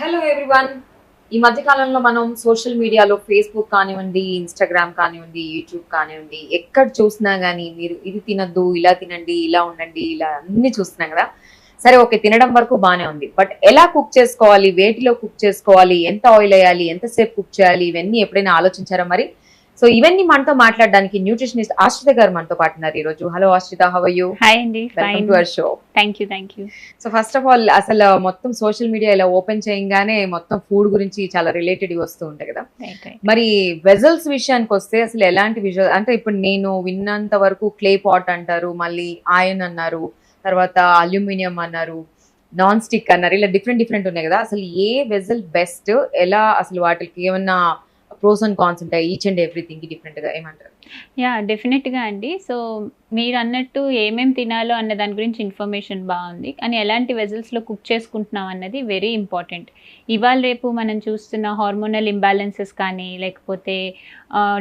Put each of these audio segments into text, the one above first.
Hello everyone. ఈ మధ్య కాలంలో మనం సోషల్ మీడియాలో ఫేస్బుక్ కానివ్వండి, ఇన్స్టాగ్రామ్ కానివ్వండి, యూట్యూబ్ కానివ్వండి, ఎక్కడ చూసినా గానీ మీరు ఇది తినొద్దు, ఇలా తినండి, ఇలా ఉండండి, ఇలా అన్ని చూస్తున్నాం కదా. సరే, ఓకే, తినడం వరకు బానే ఉంది. బట్ ఎలా కుక్ చేసుకోవాలి, వేటిలో కుక్ చేసుకోవాలి, ఎంత ఆయిల్ వేయాలి, ఎంతసేపు కుక్ చేయాలి, ఇవన్నీ ఎప్పుడైనా ఆలోచించారా మరి? సో ఇవన్నీ మనతో మాట్లాడడానికి న్యూట్రిషనిస్ట్ ఆశ్రిత గారు మనతో పాటు ఉన్నారు ఈ రోజు. హలో ఆశ్రిత, హౌ ఆర్ యూ? హాయ్ అండి, welcome fine. To our show. Thank you. So first of all, అసలు మొత్తం సోషల్ మీడియా ఇలా ఓపెన్ చేయగానే మొత్తం ఫుడ్ గురించి చాలా రిలేటెడ్ వస్తూ ఉంటాయి కదా. రైట్. మరి వెజల్స్ విషయానికి వస్తే అసలు ఎలాంటి విజువల్ అంటే, ఇప్పుడు నేను విన్నంత వరకు క్లే పాట్ అంటారు, మళ్ళీ ఆయన్ అన్నారు, తర్వాత అల్యూమినియం అన్నారు, నాన్ స్టిక్ అన్నారు, ఇలా డిఫరెంట్ డిఫరెంట్ ఉన్నాయి కదా. అసలు ఏ వెజల్ బెస్ట్, ఎలా, అసలు వాటికి ఏమన్నా ప్రోస్ అండ్ కాన్స్ ఉంటాయి, ఈచ్ అండ్ ఎవ్రీథింగ్ డిఫరెంట్ గా, ఏమంటారు? డెఫినెట్గా అండి. సో మీరు అన్నట్టు ఏమేం తినాలో అన్న దాని గురించి ఇన్ఫర్మేషన్ బాగుంది, కానీ ఎలాంటి వెజల్స్లో కుక్ చేసుకుంటున్నాం అన్నది వెరీ ఇంపార్టెంట్. ఇవాళ రేపు మనం చూస్తున్న హార్మోనల్ ఇంబ్యాలెన్సెస్ కానీ, లేకపోతే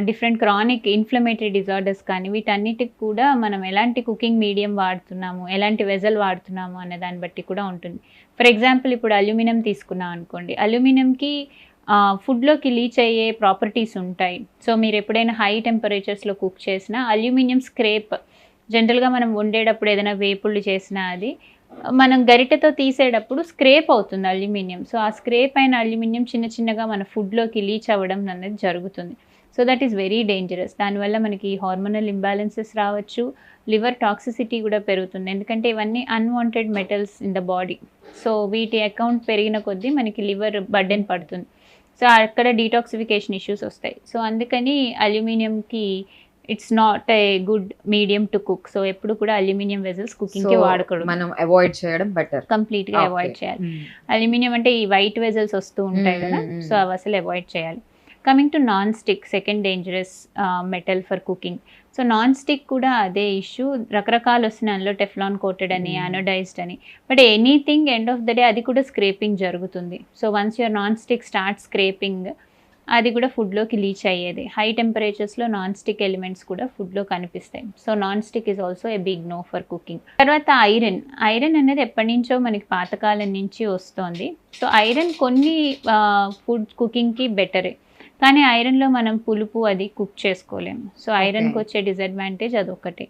డిఫరెంట్ క్రానిక్ ఇన్ఫ్లమేటరీ డిజార్డర్స్ కానీ, వీటన్నిటికి కూడా మనం ఎలాంటి కుకింగ్ మీడియం వాడుతున్నాము, ఎలాంటి వెజల్ వాడుతున్నాము అనే దాన్ని బట్టి కూడా ఉంటుంది. ఫర్ ఎగ్జాంపుల్, ఇప్పుడు అల్యూమినియం తీసుకున్నాం అనుకోండి. అల్యూమినియంకి ఫుడ్లోకి లీచ్ అయ్యే ప్రాపర్టీస్ ఉంటాయి. సో మీరు ఎప్పుడైనా హై టెంపరేచర్స్లో కుక్ చేసినా అల్యూమినియం స్క్రేప్, జనరల్గా మనం వండేటప్పుడు ఏదైనా వేపుళ్ళు చేసినా అది మనం గరిటెతో తీసేటప్పుడు స్క్రేప్ అవుతుంది అల్యూమినియం. సో ఆ స్క్రేప్ అయిన అల్యూమినియం చిన్న చిన్నగా మన ఫుడ్లోకి లీచ్ అవ్వడం అనేది జరుగుతుంది. So that is very dangerous. దానివల్ల మనకి హార్మోనల్ ఇంబ్యాలెన్సెస్ రావచ్చు, లివర్ టాక్సిసిటీ కూడా పెరుగుతుంది. ఎందుకంటే ఇవన్నీ unwanted metals in the body. So వీటి అకౌంట్ పెరిగిన కొద్దీ మనకి లివర్ బర్డెన్ పడుతుంది. సో అక్కడ డీటాక్సిఫికేషన్ ఇష్యూస్ వస్తాయి. సో అందుకని అల్యూమినియంకి it's not a good medium to cook. So ఎప్పుడు కూడా అల్యూమినియం వెజల్స్ కుకింగ్కి వాడకూడదు, మనం అవాయిడ్ చేయడం బెటర్, కంప్లీట్గా అవాయిడ్ చేయాలి. అల్యూమినియం అంటే ఈ వైట్ వెజల్స్ వస్తూ ఉంటాయి కదా, సో అవి అసలు అవాయిడ్ చేయాలి. Coming to non stick, second dangerous metal for cooking. So non stick కూడా అదే ఇష్యూ, రకరకాలు వస్తున్నాయి అందులో, టెఫ్లాన్ కోటెడ్ అని, అనోడైజ్డ్ అని. But anything end of the day అది కూడా స్క్రేపింగ్ జరుగుతుంది. So once your non stick start scraping, అది కూడా ఫుడ్లోకి లీచ్ అయ్యేది. హై టెంపరేచర్స్లో నాన్ స్టిక్ ఎలిమెంట్స్ కూడా ఫుడ్లో కనిపిస్తాయి. So non stick is also a big no for cooking. తర్వాత ఐరన్ అనేది ఎప్పటి నుంచో మనకి పాతకాలం నుంచి వస్తుంది. సో ఐరన్ కొన్ని ఫుడ్ కుకింగ్కి బెటరే, కానీ ఐరన్లో మనం పులుపు అది కుక్ చేసుకోలేము. సో ఐరన్కి వచ్చే డిసడ్వాంటేజ్ అదొకటే.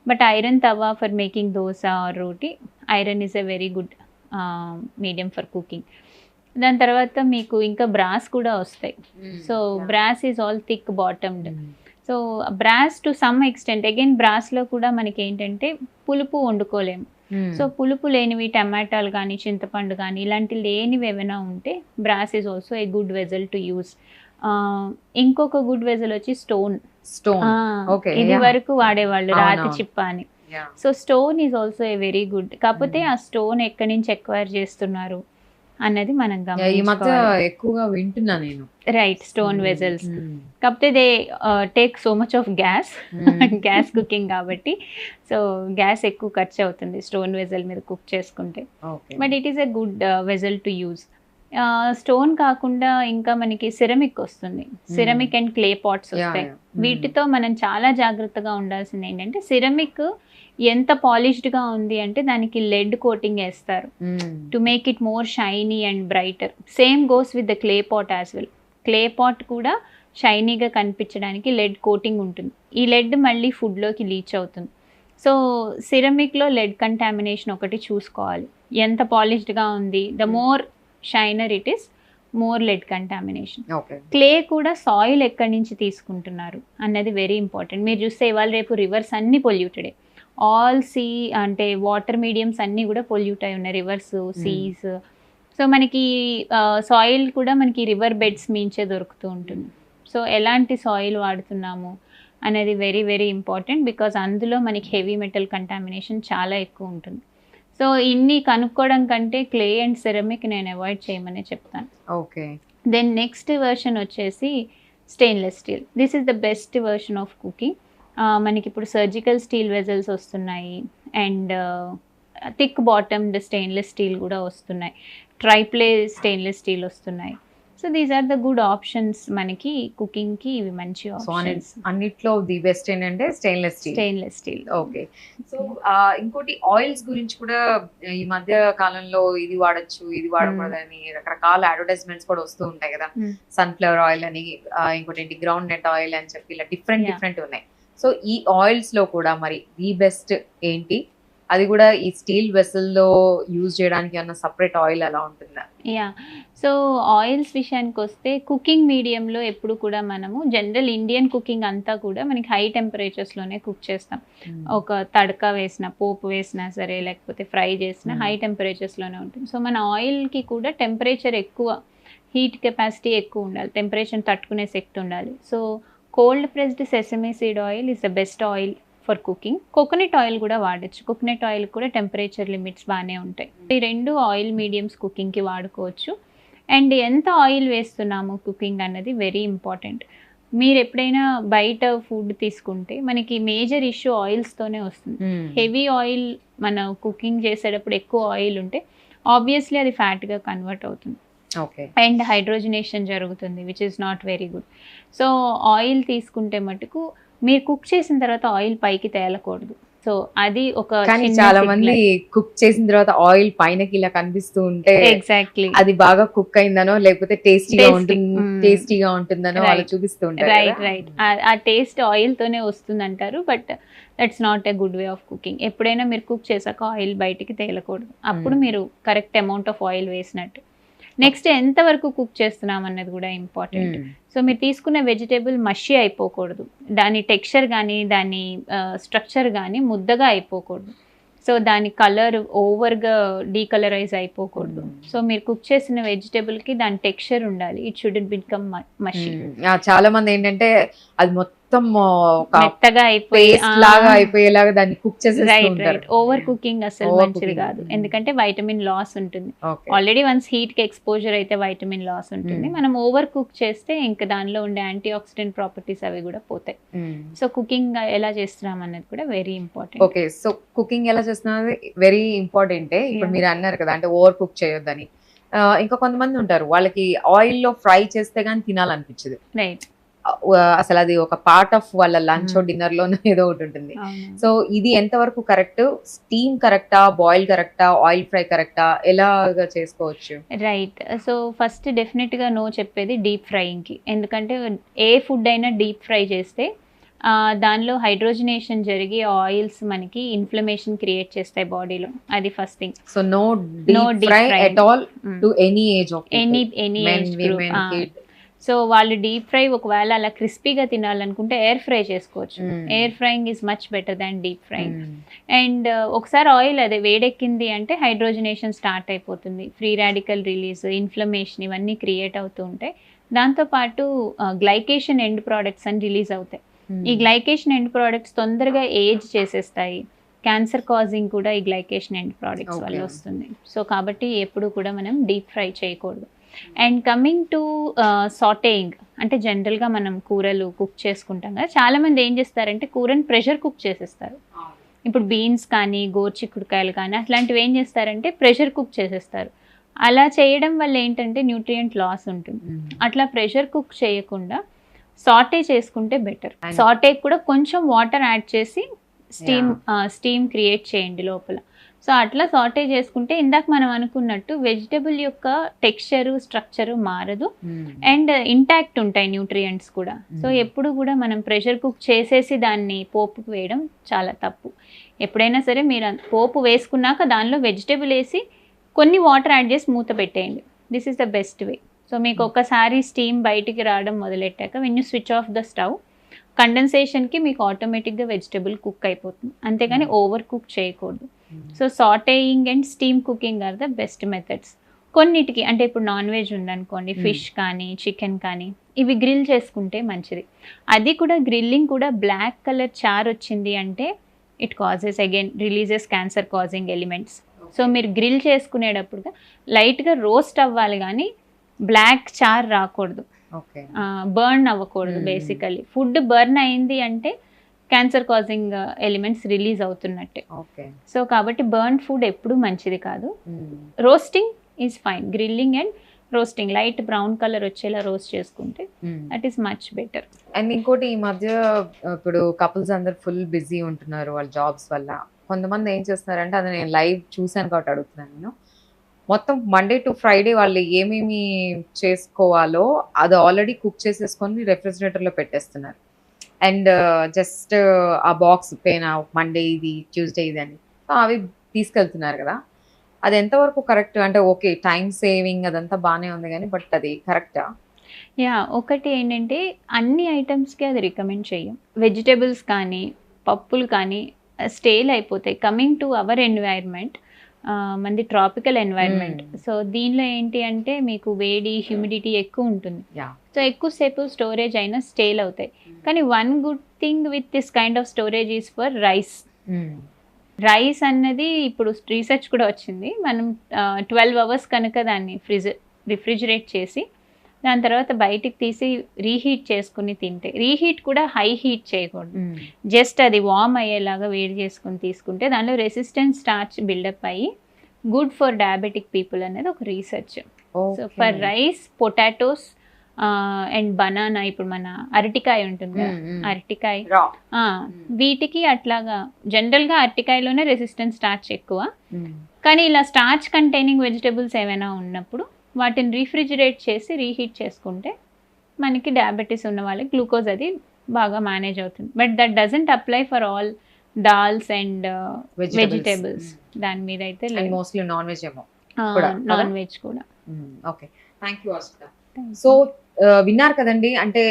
But iron tawa for making dosa or roti, iron is a very good medium for cooking. దాని తర్వాత మీకు ఇంకా బ్రాస్ కూడా వస్తాయి. So brass is all thick bottomed. So brass to some extent, again బ్రాస్లో కూడా మనకి ఏంటంటే పులుపు వండుకోలేము. సో పులుపు లేనివి టమాటాలు కానీ, చింతపండు కానీ, ఇలాంటి లేనివి ఏమైనా ఉంటే brass is also a good vessel to use. ఇంకొక గుడ్ వెజల్ వచ్చి స్టోన్. ఇది వరకు వాడేవాళ్ళు రాతి చిప్ప అని. So stone is also a very good. కాకపోతే ఆ స్టోన్ ఎక్కడి నుంచి ఎక్వైర్ చేస్తున్నారు అన్నది మనం ఎక్కువగా వింటున్నా నేను. Right, stone vessels. కాకపోతే they take so much of gas cooking కాబట్టి, సో గ్యాస్ ఎక్కువ ఖర్చు అవుతుంది స్టోన్ వెజల్ మీద కుక్ చేసుకుంటే. But it is a good vessel to use. Stone కాకుండా ఇంకా మనకి సిరమిక్ వస్తుంది. సిరమిక్ అండ్ క్లే పాట్స్ వస్తాయి. వీటితో మనం చాలా జాగ్రత్తగా ఉండాల్సింది ఏంటంటే, సిరమిక్ ఎంత పాలిష్డ్గా ఉంది అంటే దానికి లెడ్ కోటింగ్ వేస్తారు to make it more shiny and brighter. Same goes with the clay pot as well. Clay pot కూడా షైనీగా కనిపించడానికి లెడ్ కోటింగ్ ఉంటుంది. ఈ లెడ్ మళ్ళీ ఫుడ్లోకి లీచ్ అవుతుంది. సో సిరమిక్లో లెడ్ కంటామినేషన్ ఒకటి చూసుకోవాలి. ఎంత పాలిష్డ్గా ఉంది, the more shiner it is, more lead contamination. Clay కూడా సాయిల్ ఎక్కడి నుంచి తీసుకుంటున్నారు అన్నది వెరీ ఇంపార్టెంట్. మీరు చూస్తే ఇవాళ రేపు రివర్స్ అన్నీ పొల్యూటెడే. ఆల్ సీ అంటే వాటర్ మీడియంస్ అన్నీ కూడా పొల్యూట్ అయి ఉన్నాయి, రివర్స్, సీస్. సో మనకి సాయిల్ కూడా మనకి రివర్ బెడ్స్ మించే దొరుకుతూ ఉంటుంది. సో ఎలాంటి సాయిల్ వాడుతున్నాము అనేది వెరీ వెరీ ఇంపార్టెంట్, బికాజ్ అందులో మనకి హెవీ మెటల్ కంటామినేషన్ చాలా ఎక్కువ ఉంటుంది. సో ఇన్ని కనుక్కోవడం కంటే క్లే అండ్ సెరమిక్ నేను అవాయిడ్ చేయమని చెప్తాను. ఓకే. దెన్ నెక్స్ట్ వర్షన్ వచ్చేసి stainless steel. This is the best version of cooking. మనకి ఇప్పుడు సర్జికల్ స్టీల్ వెజల్స్ వస్తున్నాయి, and thick bottomed stainless steel కూడా వస్తున్నాయి, ట్రైప్లే స్టెయిన్లెస్ స్టీల్ వస్తున్నాయి. So these are the good options మనకి కుకింగ్ కి, ఇవి మంచి సో ఆప్షన్స్. అన్నిట్లో ది బెస్ట్ ఏంటంటే స్టెయిన్లెస్ స్టీల్. ఓకే. సో ఇంకోటి ఆయిల్స్ గురించి కూడా ఈ మధ్య కాలంలో ఇది వాడచ్చు, ఇది వాడకూడదని రకరకాల అడ్వర్టైజ్మెంట్స్ కూడా వస్తూ ఉంటాయి కదా. సన్ఫ్లవర్ ఆయిల్ అని, ఇంకోటి ఏంటి గ్రౌండ్ నట్ ఆయిల్ అని చెప్పి ఇలా డిఫరెంట్ ఉన్నాయి. సో ఈ ఆయిల్స్ లో కూడా మరి ది బెస్ట్ ఏంటి? అది కూడా ఈ స్టీల్ వెసల్ లో యూజ్ చేయడానికి అన్న సపరేట్ ఆయిల్ ఎలా ఉంటుందా? యా, సో ఆయిల్స్ విషయానికి వస్తే కుకింగ్ మీడియంలో ఎప్పుడు కూడా మనము జనరల్ ఇండియన్ కుకింగ్ అంతా కూడా మనకి హై టెంపరేచర్స్లోనే కుక్ చేస్తాం. ఒక తడక వేసిన, పోపు వేసినా సరే, లేకపోతే ఫ్రై చేసినా హై టెంపరేచర్స్లోనే ఉంటుంది. సో మన ఆయిల్కి కూడా టెంపరేచర్ ఎక్కువ, హీట్ కెపాసిటీ ఎక్కువ ఉండాలి, టెంపరేచర్ తట్టుకునే శక్తి ఉండాలి. So cold pressed sesame seed oil is the best oil for cooking. Coconut oil కూడా వాడచ్చు. కోకోనట్ ఆయిల్ కూడా టెంపరేచర్ లిమిట్స్ బాగానే ఉంటాయి. ఈ రెండు ఆయిల్ మీడియంస్ కుకింగ్కి వాడుకోవచ్చు. అండ్ ఎంత ఆయిల్ వేస్తున్నాము కుకింగ్ అన్నది వెరీ ఇంపార్టెంట్. మీరు ఎప్పుడైనా బయట ఫుడ్ తీసుకుంటే మనకి మేజర్ ఇష్యూ ఆయిల్స్తోనే వస్తుంది. హెవీ ఆయిల్ మన కుకింగ్ చేసేటప్పుడు ఎక్కువ ఆయిల్ ఉంటే ఆబ్వియస్లీ అది ఫ్యాట్గా కన్వర్ట్ అవుతుంది. అండ్ హైడ్రోజనేషన్ జరుగుతుంది, which is not very good. So oil తీసుకుంటే మటుకు మీరు కుక్ చేసిన తర్వాత ఆయిల్ పైకి తేలకూడదు. సో అది ఒక చాలా మంది కుక్ చేసిన తర్వాత ఆయిల్ పైనకి ఇలా కనిపిస్తూ ఉంటే ఎగ్జాక్ట్లీ అది బాగా కుక్ అయిందనో లేకపోతే టేస్టీగా ఉంటుందనో వాళ్ళు చూపిస్తూ ఉంటారు. రైట్. ఆ టేస్ట్ ఆయిల్ తోనే వస్తుంది అంటారు, but that's not a good way of cooking. ఎప్పుడైనా మీరు కుక్ చేశాక ఆయిల్ బయటికి తేలకూడదు. అప్పుడు మీరు కరెక్ట్ అమౌంట్ ఆఫ్ ఆయిల్ వేసినట్టు. నెక్స్ట్ ఎంతవరకు కుక్ చేస్తున్నాం అన్నది కూడా ఇంపార్టెంట్. సో మీరు తీసుకున్న వెజిటేబుల్ మషి అయిపోకూడదు, దాని టెక్స్చర్ కానీ దాని స్ట్రక్చర్ కానీ ముద్దగా అయిపోకూడదు. సో దాని కలర్ ఓవర్గా డీకలరైజ్ అయిపోకూడదు. సో మీరు కుక్ చేసిన వెజిటేబుల్కి దాని టెక్స్చర్ ఉండాలి. It should become mushy. చాలా మంది ఏంటంటే అది మొత్తం మెత్తగా అయిపోయేలాగా దాన్ని కుక్ చేసేస్తారు. ఓవర్ కుకింగ్ అసలు మంచిది కాదు, ఎందుకంటే వైటమిన్ లాస్ ఉంటుంది. ఆల్రెడీ వన్స్ హీట్ కి ఎక్స్పోజర్ అయితే వైటమిన్ లాస్ ఉంటుంది. మనం ఓవర్ కుక్ చేస్తే ఇంకా దానిలో ఉండే యాంటీ ఆక్సిడెంట్ ప్రాపర్టీస్ అవి కూడా పోతాయి. సో కుకింగ్ ఎలా చేస్తున్నాం అన్నది కూడా very important. Okay, so cooking ఎలా చేస్తున్నది వెరీ ఇంపార్టెంట్. ఇప్పుడు మీరు అన్నారు కదా, అంటే ఓవర్ కుక్ చేయొద్దని. ఇంకా కొంతమంది ఉంటారు, వాళ్ళకి ఆయిల్ లో ఫ్రై చేస్తే గానీ తినాలనిపించదు. రైట్. అసలు అది ఒక పార్ట్ ఆఫ్ వాళ్ళ లంచ్ డిన్నర్ లో ఏదో ఒకటి ఉంటుంది. సో ఇది ఎంతవరకు కరెక్ట్? స్టీమ్ కరెక్టా, బాయిల్ కరెక్టా, ఆయిల్ ఫ్రై కరెక్టా, ఎలాగా చేసుకోవచ్చు? రైట్. సో ఫస్ట్ డెఫినెట్ గా నో చెప్పేది డీప్ ఫ్రైయింగ్ కి. ఎందుకంటే ఏ ఫుడ్ అయినా డీప్ ఫ్రై చేస్తే దానిలో హైడ్రోజనేషన్ జరిగి ఆయిల్స్ మనకి ఇన్ఫ్లమేషన్ క్రియేట్ చేస్తాయి బాడీలో. అది first thing. So no deep fry at all to any age of any age group. So వాళ్ళు డీప్ ఫ్రై ఒకవేళ అలా క్రిస్పీగా తినాలనుకుంటే ఎయిర్ ఫ్రై చేసుకోవచ్చు. Air frying is much better than deep frying. And ఒకసారి ఆయిల్ అదే వేడెక్కింది అంటే హైడ్రోజనేషన్ స్టార్ట్ అయిపోతుంది, ఫ్రీ రాడికల్ రిలీజ్, ఇన్ఫ్లమేషన్ ఇవన్నీ క్రియేట్ అవుతూ ఉంటాయి. దాంతోపాటు గ్లైకేషన్ ఎండ్ ప్రోడక్ట్స్ అని రిలీజ్ అవుతాయి. ఈ గ్లైకేషన్ ఎండ్ ప్రోడక్ట్స్ తొందరగా ఏజ్ చేసేస్తాయి. క్యాన్సర్ కాజింగ్ కూడా ఈ గ్లైకేషన్ ఎండ్ ప్రోడక్ట్స్ వల్ల వస్తుంది. సో కాబట్టి ఎప్పుడు కూడా మనం డీప్ ఫ్రై చేయకూడదు. అండ్ కమింగ్ టు సాటేయింగ్, అంటే జనరల్గా మనం కూరలు కుక్ చేసుకుంటాం కదా, చాలామంది ఏం చేస్తారంటే కూరని ప్రెషర్ కుక్ చేసేస్తారు. ఇప్పుడు బీన్స్ కానీ గోరుచిక్కుడుకాయలు కానీ అట్లాంటివి ఏం చేస్తారంటే ప్రెషర్ కుక్ చేసేస్తారు. అలా చేయడం వల్ల ఏంటంటే న్యూట్రియంట్ లాస్ ఉంటుంది. అట్లా ప్రెషర్ కుక్ చేయకుండా సాటే చేసుకుంటే బెటర్. సాటే కూడా కొంచెం వాటర్ యాడ్ చేసి స్టీమ్ క్రియేట్ చేయండి లోపల. సో అట్లా సాటే చేసుకుంటే ఇందాక మనం అనుకున్నట్టు వెజిటబుల్ యొక్క టెక్స్చరు స్ట్రక్చరు మారదు అండ్ ఇంటాక్ట్ ఉంటాయి న్యూట్రియంట్స్ కూడా. సో ఎప్పుడు కూడా మనం ప్రెషర్ కుక్ చేసేసి దాన్ని పోపుకు వేయడం చాలా తప్పు. ఎప్పుడైనా సరే మీరు పోపు వేసుకున్నాక దానిలో వెజిటబుల్ వేసి కొన్ని వాటర్ యాడ్ చేసి మూత పెట్టేయండి. This is the best way. So మీకు ఒకసారి స్టీమ్ బయటికి రావడం మొదలెట్టాక when you switch off the stove, కండెన్సేషన్కి మీకు ఆటోమేటిక్గా వెజిటబుల్ కుక్ అయిపోతుంది. అంతేగాని ఓవర్ కుక్ చేయకూడదు. So sauteing and steam cooking are the best methods. కొన్నిటికి అంటే ఇప్పుడు నాన్ వెజ్ ఉందనుకోండి, ఫిష్ కానీ చికెన్ కానీ, ఇవి గ్రిల్ చేసుకుంటే మంచిది. అది కూడా గ్రిల్లింగ్ కూడా బ్లాక్ కలర్ చార్ వచ్చింది అంటే it causes again releases cancer causing elements. So మీరు గ్రిల్ చేసుకునేటప్పుడు లైట్గా రోస్ట్ అవ్వాలి కానీ బ్లాక్ చార్ రాకూడదు, బర్న్ అవ్వకూడదు. బేసికలీ ఫుడ్ బర్న్ అయింది అంటే క్యాన్సర్ కాజింగ్ ఎలిమెంట్స్ రిలీజ్ అవుతున్నట్టే. సో కాబట్టి బర్న్ ఫుడ్ ఎప్పుడు మంచిది కాదు. Roasting is fine, grilling and roasting light brown colour వచ్చేలా రోస్ట్ చేసుకుంటే that is much better. And ఇంకోటి ఈ మధ్య ఇప్పుడు కపుల్స్ అందరు ఫుల్ బిజీ ఉంటున్నారు వాళ్ళ జాబ్స్ వల్ల. కొంతమంది ఏం చేస్తున్నారంటే, అది నేను లైవ్ చూసాను కాబట్టి అడుగుతున్నాను నేను, మొత్తం మండే టు ఫ్రైడే వాళ్ళు ఏమేమి చేసుకోవాలో అది ఆల్రెడీ కుక్ చేసేసుకొని రెఫ్రిజిరేటర్లో పెట్టేస్తున్నారు. అండ్ జస్ట్ ఆ బాక్స్ పైన మండే ఇది, ట్యూస్డే ఇది అని అవి తీసుకెళ్తున్నారు కదా. అది ఎంతవరకు కరెక్ట్? అంటే ఓకే, టైం సేవింగ్ అదంతా బాగానే ఉంది కానీ, బట్ అది కరెక్టా? యా, ఒకటి ఏంటంటే అన్ని ఐటమ్స్కి అది రికమెండ్ చేయం. వెజిటేబుల్స్ కానీ పప్పులు కానీ స్టేల్ అయిపోతాయి. కమింగ్ టు అవర్ ఎన్వైర్న్మెంట్, మనది ట్రాపికల్ ఎన్వైర్న్మెంట్. సో దీనిలో ఏంటి అంటే మీకు వేడి, హ్యూమిడిటీ ఎక్కువ ఉంటుంది. సో ఎక్కువసేపు స్టోరేజ్ అయినా స్టేల్ అవుతాయి. కానీ one good thing with this kind of storage is for rice. Rice అన్నది ఇప్పుడు రీసెర్చ్ కూడా వచ్చింది. మనం 12 hours కనుక దాన్ని రిఫ్రిజిరేట్ చేసి దాని తర్వాత బయటికి తీసి రీహీట్ చేసుకుని తింటే, రీహీట్ కూడా హై హీట్ చేయకూడదు, జస్ట్ అది వార్మ్ అయ్యేలాగా వేడి చేసుకుని తీసుకుంటే దానిలో రెసిస్టెన్స్ స్టార్చ్ బిల్డప్ అయ్యి గుడ్ ఫర్ డయాబెటిక్ పీపుల్ అనేది ఒక research. So for rice, potatoes and banana, ఇప్పుడు మన అరటికాయ ఉంటుంది కదా, అరటికాయ, వీటికి అట్లాగా జనరల్గా అరటికాయలోనే రెసిస్టెన్స్ స్టార్చ్ ఎక్కువ. కానీ ఇలా స్టార్చ్ కంటైనింగ్ వెజిటబుల్స్ ఏమైనా ఉన్నప్పుడు వాటిని రీఫ్రిజిరేట్ చేసి రీహీట్ చేసుకుంటే మనకి డయాబెటీస్ ఉన్న వాళ్ళకి గ్లూకోజ్ అది బాగా మేనేజ్ అవుతుంది. But that doesn't apply for all dals and vegetables. దాని మీద అయితే మోస్ట్లీ నాన్ వెజ్ ఏమో, నాన్ వెజ్ కూడా. Okay, thank you Arshita. So విన్నారు కదండి, అంటే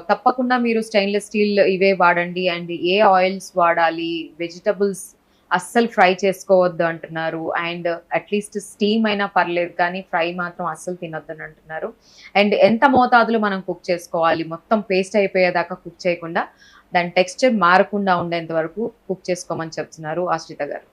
తప్పకుండా మీరు స్టెయిన్లెస్ స్టీల్ ఇవే వాడండి. అండ్ ఏ ఆయిల్స్ వాడాలి, వెజిటబుల్స్ అస్సలు ఫ్రై చేసుకోవద్దు అంటున్నారు. అండ్ అట్లీస్ట్ స్టీమ్ అయినా పర్లేదు కానీ ఫ్రై మాత్రం అస్సలు తినొద్దు అని అంటున్నారు. అండ్ ఎంత మోతాదులో మనం కుక్ చేసుకోవాలి, మొత్తం పేస్ట్ అయిపోయేదాకా కుక్ చేయకుండా దాని టెక్స్చర్ మారకుండా ఉండేంత వరకు కుక్ చేసుకోమని చెప్తున్నారు అర్షిత గారు.